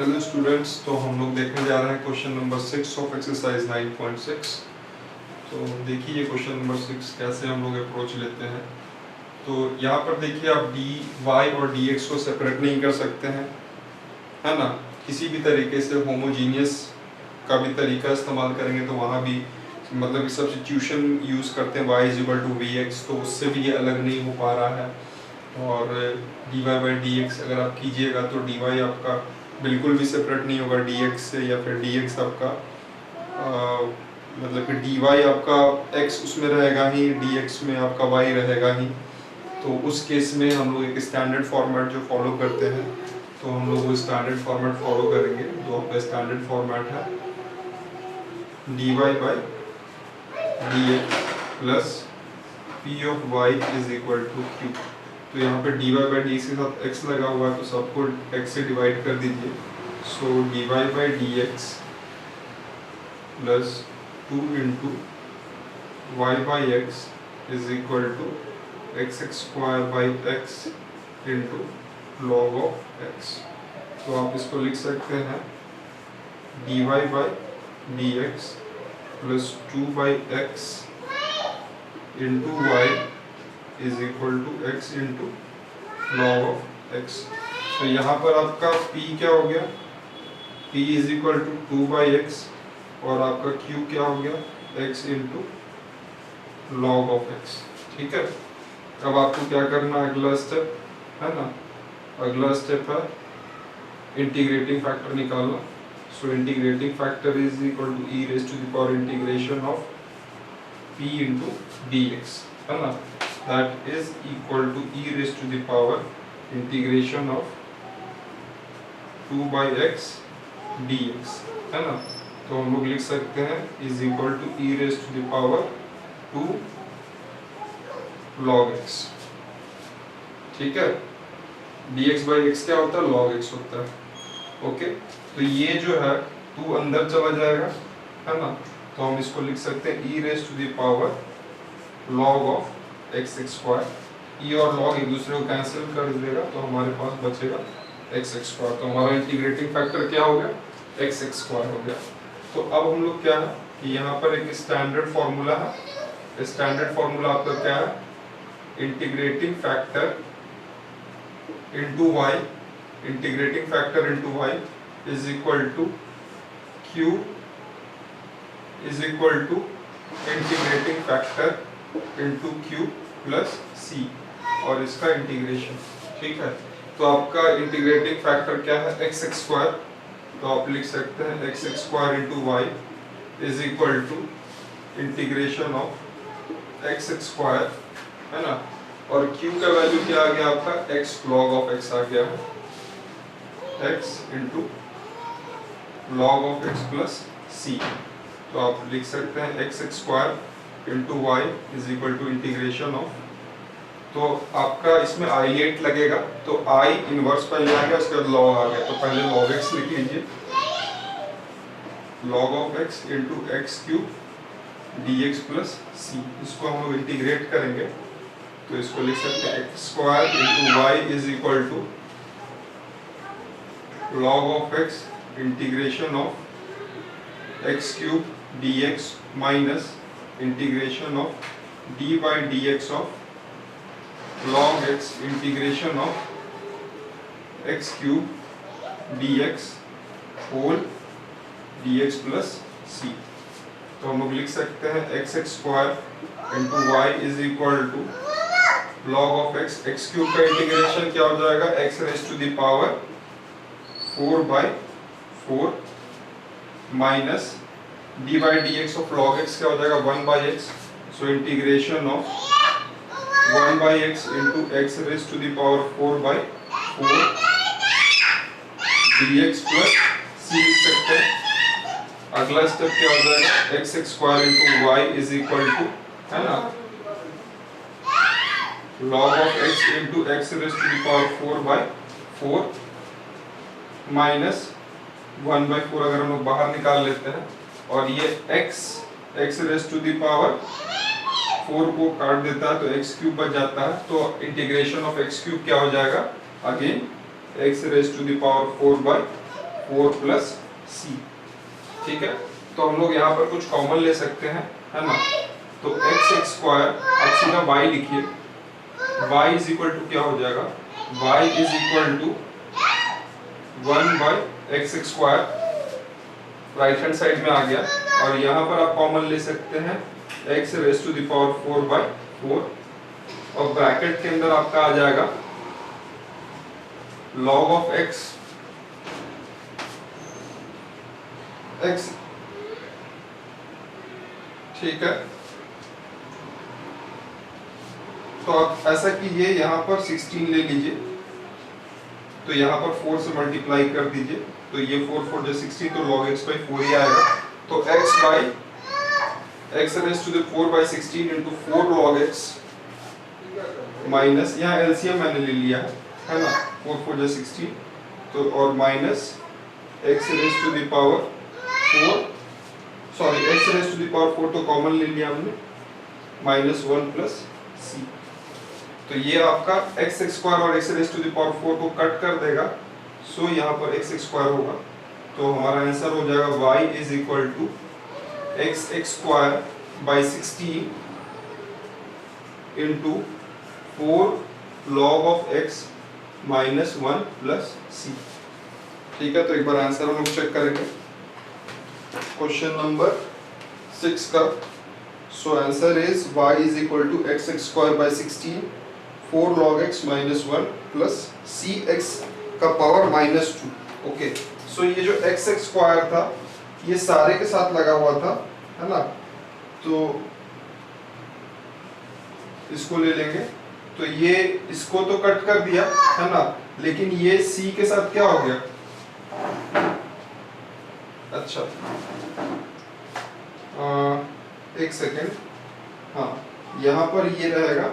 Hello students, तो हम लोग देखने जा रहे हैं क्वेश्चन नंबर 6 ऑफ एक्सरसाइज 9.6। तो देखिए ये क्वेश्चन नंबर 6 कैसे हम लोग अप्रोच लेते हैं। तो यहाँ पर देखिए आप डी वाई और डी एक्स को सेपरेट नहीं कर सकते हैं, है ना। किसी भी तरीके से होमोजीनियस का भी तरीका इस्तेमाल करेंगे तो वहाँ भी मतलब सब्स्टिट्यूशन यूज़ करते हैं y is equal to v x, तो उससे भी ये अलग नहीं हो पा रहा है। और d y by d x अगर आप कीजिएगा तो डी वाई आपका बिल्कुल भी सेपरेट नहीं होगा डी एक्स से, या फिर डी एक्स आपका मतलब कि डी वाई आपका एक्स उसमें रहेगा ही, डी एक्स में आपका वाई रहेगा ही। तो उस केस में हम लोग एक स्टैंडर्ड फॉर्मेट जो फॉलो करते हैं, तो हम लोग वो स्टैंडर्ड फॉर्मेट फॉलो करेंगे। जो आपका स्टैंडर्ड फॉर्मेट है d y by d x plus p of y is equal to q. तो यहाँ पे डी वाई बाई डी के साथ x लगा हुआ है, तो सबको x से डिवाइड कर दीजिए। So d y by d x plus 2 into y by x is equal to x square by x into log of x. तो आप इसको लिख सकते हैं d y by d x plus 2 by x into y is equal to x into log of x. तो यहाँ पर आपका p क्या हो गया, p is equal to 2 by x, और आपका q क्या हो गया, x into log of x. ठीक है, अब आपको क्या करना है, अगला स्टेप है ना, अगला स्टेप है इंटीग्रेटिंग फैक्टर निकालना। So integrating factor is equal to e raise to the power integration of p into d x, है ना। That is equal to e raised to the power integration of 2 by x dx, है ना। तो हम लोग लिख सकते हैं is equal to e raised to the power 2 log x। ठीक है, dx by x क्या होता है, log x होता है। ओके, तो ये जो है 2 अंदर चला जाएगा, है ना। तो हम इसको लिख सकते हैं e raised to the power log of x square. E और लॉग एक दूसरे को कैंसिल कर देगा, तो हमारे पास बचेगा एक्स स्क्वायर। तो हमारा इंटीग्रेटिंग फैक्टर क्या हो गया, एक्स स्क्वायर हो गया। तो अब हम लोग क्या है कि यहाँ पर एक स्टैंडर्ड फॉर्मूला है। स्टैंडर्ड फॉर्मूला आपका क्या है, integrating factor into y, integrating factor into y is equal to q is equal to integrating factor into q plus c, और इसका इंटीग्रेशन। ठीक है, तो आपका इंटीग्रेटिंग फैक्टर क्या है, एक्स स्क्वायर। तो आप लिख सकते हैं x square into y is equal to integration of x square, है ना। और क्यू का वैल्यू क्या आ गया आपका, एक्स लॉग ऑफ एक्स आ गया है, x into log of x plus c. तो आप लिख सकते हैं x square into y is equal to integration of, तो आपका इसमें i8 लगेगा, तो i इनवर्स पहले आ गया, उसके बाद log आ गया। तो पहले log x लिख लीजिए, log of x into x cube dx plus c. इसको हम लोग इंटीग्रेट करेंगे, तो इसको लिख सकते हैं x square into y is equal to log of x integration of x cube dx minus integration of d by dx of log x integration of x cube dx whole dx plus c। तो हम लोग लिख सकते हैं x square into y is equal to log of x, x cube का integration क्या हो जाएगा, x raise to the power 4/4 minus d by d x of log x क्या हो जाएगा, 1/x। So integration of 1/x into x raise to the power 4/4 dx plus c लिख सकते हैं। अगला स्टेप क्या हो जाएगा, x square into y is equal to, है ना, log of x into x raise to the power 4/4 minus 1/4 अगर हम लोग बाहर निकाल लेते हैं, और ये x raise to the power 4 को काट देता है, तो x क्यूब बच जाता है। तो इंटीग्रेशन ऑफ x क्यूब क्या हो जाएगा, again x raise to the power 4/4 4 plus c. ठीक है, तो हम लोग यहाँ पर कुछ कॉमन ले सकते हैं, है ना। तो x स्क्वायर, अब सीधा y लिखिए, y इज इक्वल टू क्या हो जाएगा, y is equal to 1 by x square, right hand side में आ गया, और यहाँ पर आप कॉमन ले सकते हैं x raise to the power 4 by 4, और ब्रैकेट के अंदर आपका आ जाएगा log ऑफ x, ठीक है। तो आप ऐसा कीजिए, यहाँ पर 16 ले लीजिए, तो यहाँ पर 4 से मल्टीप्लाई कर दीजिए, तो ये 4 4 जो 16, तो log x बाई 4 ही आएगा। तो x by x raise to the 4 by 16 into 4 log x minus, यहाँ एलसीएम मैंने ले लिया है ना, 4 4 जो 16, तो और minus x raise to the power 4, sorry x raise to the power 4 तो कॉमन ले लिया हमने, माइनस 1 प्लस c। तो ये आपका x स्क्वायर और x raise to the power 4 को कट कर देगा, सो यहाँ पर x स्क्वायर होगा, तो हमारा आंसर हो जाएगा y is equal to x square by 16 into 4 log of x minus 1 plus c। ठीक है, तो एक बार आंसर हम लोग चेक करेंगे क्वेश्चन नंबर 6 का। So answer is y is equal to x square by 16 4 log x minus 1 plus c x का power minus 2। Okay, so ये जो x स्क्वायर था ये सारे के साथ लगा हुआ था, है ना, तो इसको ले लेंगे, तो ये इसको तो कट कर दिया, है ना, लेकिन ये c के साथ क्या हो गया, अच्छा एक सेकेंड, हाँ यहाँ पर ये रहेगा।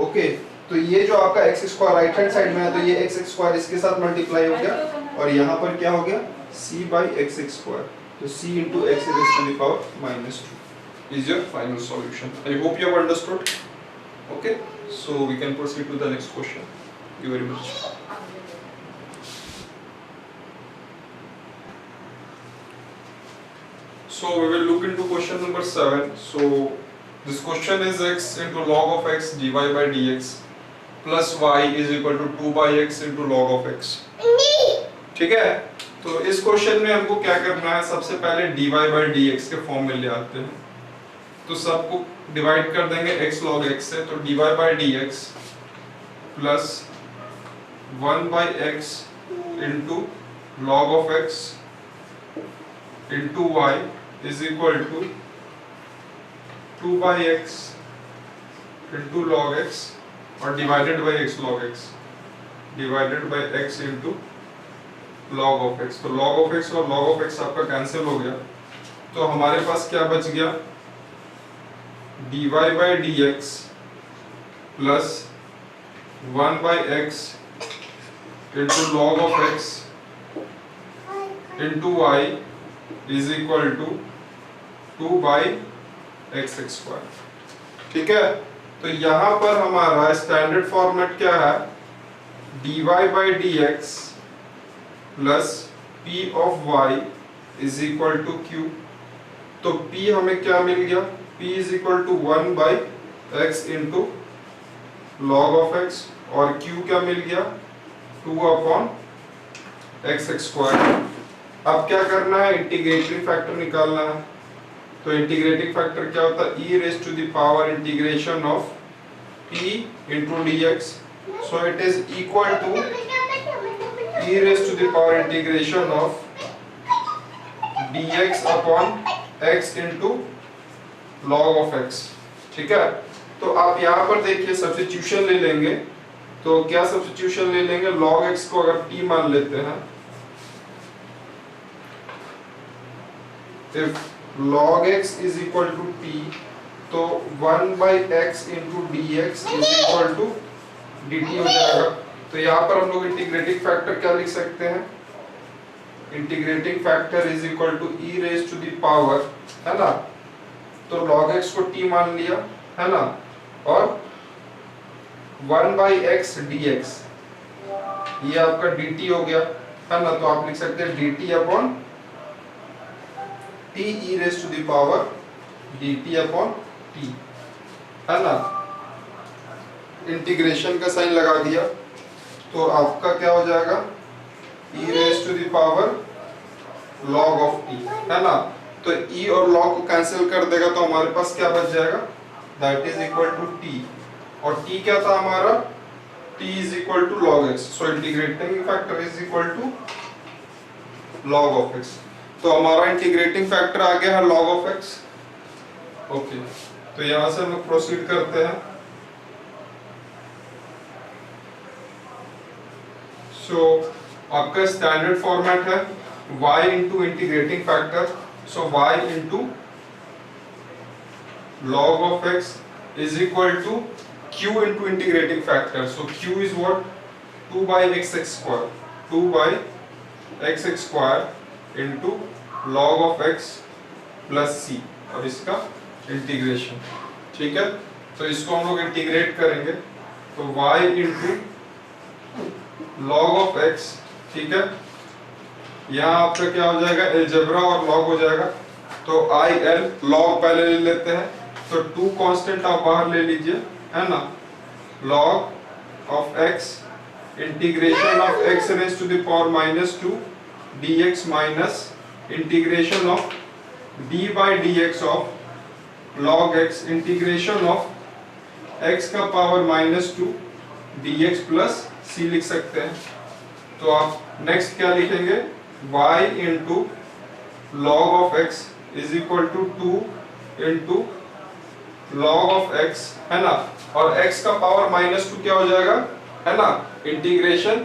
ओके, तो ये जो आपका x square right hand side में है, तो ये x स्क्वायर इसके साथ मल्टीप्लाई हो गया, और यहाँ पर क्या हो गया, c बाई एक्स स्क्वायर, तो c into x raise to the power minus 2 is your final solution. I hope you have understood. Okay, so we can proceed to the next question. You very much. So we will look into question number 7. So this question is x into log of x dy by dx plus y is equal to 2 by x into log of x। ठीक है, तो इस question में हमको क्या करना है, सबसे पहले dy by dx के फॉर्म में ले आते हैं, तो सबको डिवाइड कर देंगे x log x से, तो dy by dx plus 1 by x into log of x into y is equal to 2 by x into log x और divided by x log x, divided by x into log of x। तो log of x और log of x आपका cancel हो गया, तो हमारे पास क्या बच गया, dy by dx plus 1 by x into log of x into y is equal to 2 by x square. ठीक है, तो यहाँ पर हमारा स्टैंडर्ड फॉर्मेट क्या है, dy by dx प्लस p of y is equal to q। तो p हमें क्या मिल गया, p is equal to 1 by x into log of x, और q क्या मिल गया, 2 अपॉन x स्क्वायर। अब क्या करना है, इंटीग्रेटिंग फैक्टर निकालना है, तो इंटीग्रेटिंग फैक्टर क्या होता है, e raise to the power integration of p into dx, so it is equal to e raise to the power integration of dx upon x into log of x। ठीक है, तो आप यहाँ पर देखिए सब्स्टिट्यूशन ले लेंगे, तो क्या सब्स्टिट्यूशन ले लेंगे, log x को अगर p मान लेते हैं, if log x is equal to p, तो 1 by x into dx is equal to dt हो जाएगा। तो यहाँ पर हम लोग इंटीग्रेटिंग फैक्टर क्या लिख सकते हैं, integrating factor is equal to e raise to the power, है ना, तो log x को t मान लिया, है ना, और 1 by x dx, ये आपका dt हो गया, है ना, तो आप लिख सकते हैं dt upon t e raise to the power dt upon t, है ना। इंटीग्रेशन का साइन लगा दिया तो आपका क्या हो जाएगा e raise to the power log of t, है ना। तो e और log को कैंसिल कर देगा तो हमारे पास क्या बच जाएगा, that is equal to t, और t क्या था हमारा, t is equal to log x, so integrating factor is equal to log of x। तो हमारा इंटीग्रेटिंग फैक्टर आ गया है log ऑफ x। ओके, तो यहां से हम प्रोसीड करते हैं। सो आपका स्टैंडर्ड फॉर्मेट है y into integrating factor, so y into log of x is equal to q into integrating factor. So q is what, 2 by x square, 2 by x square into log of x plus c, और इसका integration, ठीक है। तो इसको हम लोग integrate करेंगे तो y into log of x, ठीक है। यहाँ आपका क्या हो जाएगा, अलजेब्रा और log हो जाएगा, तो i l log पहले ले लेते हैं, तो 2 कांस्टेंट आप बाहर ले लीजिए, है ना। log of x integration of x raise to the power -2 dx minus integration of d by dx of log x integration of x का पावर -2 dx प्लस c लिख सकते हैं। तो आप नेक्स्ट क्या लिखेंगे, y into log of x is equal to 2 into log of x, है ना, और x का पावर -2 क्या हो जाएगा, है ना, इंटीग्रेशन,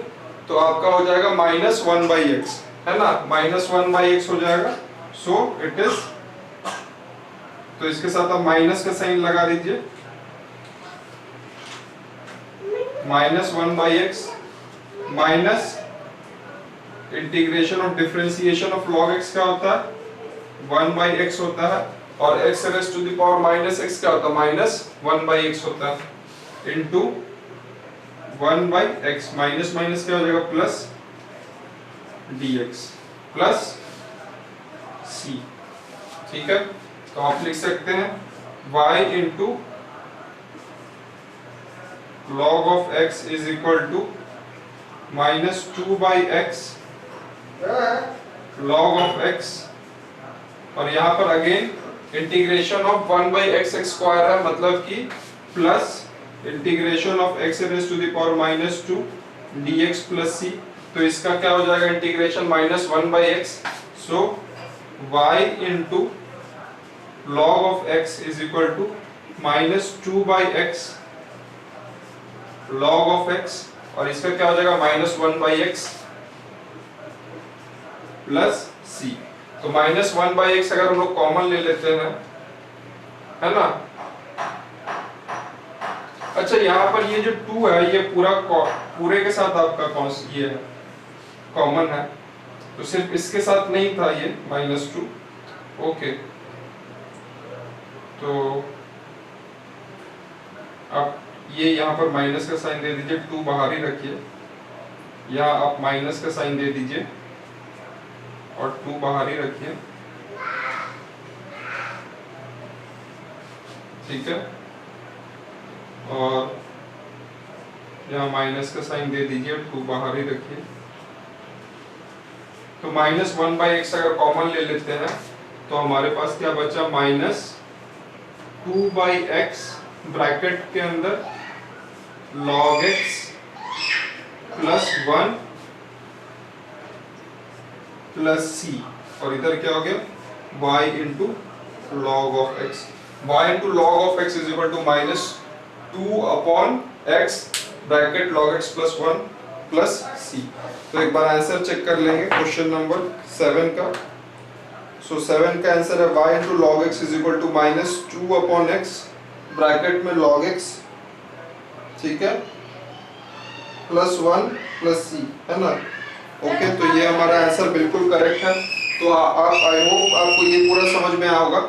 तो आपका हो जाएगा -1/x, है ना, -1/x हो जाएगा। सो इट इज, तो इसके साथ आप माइनस का साइन लगा दीजिए, -1/x minus integration of differentiation of log x क्या होता है, 1/x होता है, और x raise to the power -x क्या होता है, -1/x होता है, इनटू 1/x, माइनस माइनस क्या हो जाएगा, प्लस dx प्लस c, ठीक है। तो आप लिख सकते हैं y into log of x is equal to -2/x log of x, और यहाँ पर again integration of 1/x square है, मतलब कि plus integration of x raise to the power -2 dx plus c, तो इसका क्या हो जाएगा integration -1/x, so y into log of x is equal to -2/x log of x, और इसका क्या हो जाएगा -1/x प्लस c। तो -1/x अगर हम लोग कॉमन ले लेते हैं, है ना। अच्छा, यहाँ पर ये जो 2 है ये पूरे के साथ आपका ये है कॉमन है, तो सिर्फ इसके साथ नहीं था ये -2। ओके, तो आप ये यहाँ पर माइनस का साइन दे दीजिए, 2 बाहर ही रखिए, यहाँ आप माइनस का साइन दे दीजिए और 2 बाहर ही रखिए, ठीक है, और यहाँ माइनस का साइन दे दीजिए, 2 बाहर ही रखिए। तो -1/x अगर कॉमन ले लेते हैं तो हमारे पास क्या बचा, -2/x ब्रैकेट के अंदर log x plus 1 plus c, और इधर क्या हो गया y into log of x, y into log of x is equal to -2/x bracket log x plus 1 plus c। तो एक बार आंसर चेक कर लेंगे क्वेश्चन नंबर 7 का। सो 7 का आंसर है y into log x is equal to -2/x bracket में log x, ठीक है, प्लस 1 प्लस c, है ना। ओके, तो ये हमारा आंसर बिल्कुल करेक्ट है। तो आप आई होप आपको ये पूरा समझ में आया होगा।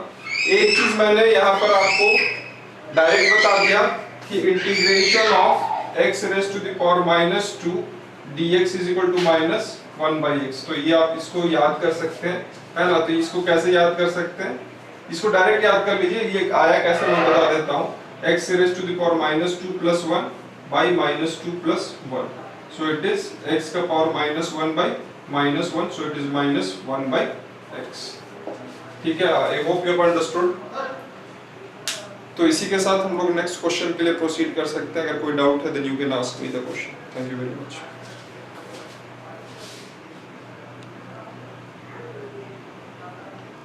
एक चीज मैंने यहाँ पर आपको डायरेक्ट बता दिया कि integration of x raise to the power -2 dx is equal to minus 1/x। तो ये आप इसको याद कर सकते हैं, है ना। तो इसको कैसे याद कर सकते हैं, इसको डायरेक्ट याद कर लीजिए। ये आया कैसे मैं बता देता हूँ, x raised to the power -2 plus 1 by -2 plus 1, so it is x का power -1 by -1, so it is -1/x। ठीक है, आई होप यू हैव अंडरस्टूड। तो इसी के साथ हम लोग नेक्स्ट क्वेश्चन के लिए प्रोसीड कर सकते हैं। अगर कोई डाउट है then you can ask me the question. Thank you very much.